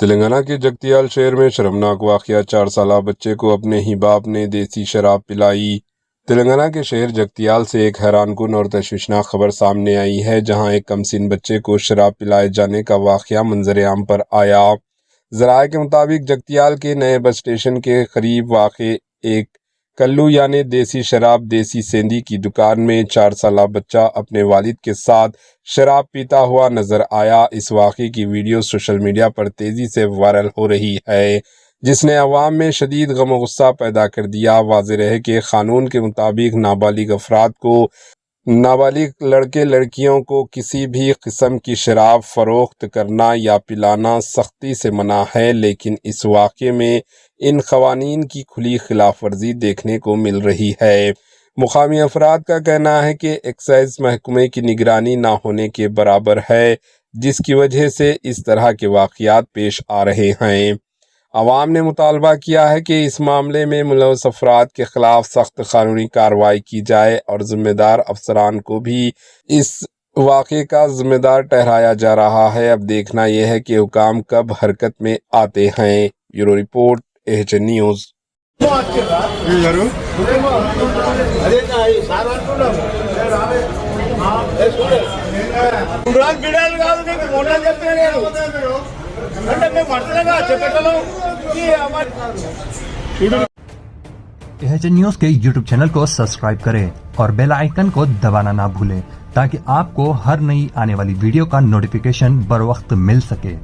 تلنگانہ کے جگتیال شہر میں شرمناک واقعہ، 4 سالہ بچے کو اپنے ہی باپ نے دیسی شراب پلائی۔ تلنگانہ کے شہر جگتیال سے ایک حیران کن اور تشویشناک خبر سامنے آئی ہے، جہاں ایک کم سن بچے کو شراب پلائے جانے کا واقعہ منظر عام پر آیا۔ ذرائع کے مطابق جگتیال کے نئے بس اسٹیشن کے قریب واقع ایک کلو یعنی دیسی شراب دیسی سیندی کی دکان میں 4 سالہ بچہ اپنے والد کے ساتھ شراب پیتا ہوا نظر آیا۔ اس واقعے کی ویڈیو سوشل میڈیا پر تیزی سے وائرل ہو رہی ہے، جس نے عوام میں شدید غم و غصہ پیدا کر دیا۔ واضح رہے کہ قانون کے مطابق نابالغ لڑکے لڑکیوں کو کسی بھی قسم کی شراب فروخت کرنا یا پلانا سختی سے منع ہے، لیکن اس واقعے میں ان قوانین کی کھلی خلاف ورزی دیکھنے کو مل رہی ہے۔ مقامی افراد کا کہنا ہے کہ ایکسائز محکمے کی نگرانی نہ ہونے کے برابر ہے، جس کی وجہ سے اس طرح کے واقعات پیش آ رہے ہیں۔ عوام نے مطالبہ کیا ہے کہ اس معاملے میں ملوث افراد کے خلاف سخت قانونی کارروائی کی جائے اور ذمہ دار افسران کو بھی اس واقعے کا ذمہ دار ٹھہرایا جا رہا ہے۔ اب دیکھنا یہ ہے کہ حکام کب حرکت میں آتے ہیں۔ Bureau report AHN news. AHN news کے YouTube چینل کو سبسکرائب کریں اور بیل آئیکن کو دبانا نہ بھولیں تاکہ آپ کو ہر نئی آنے والی ویڈیو کا نوٹیفیکیشن بر وقت مل سکے۔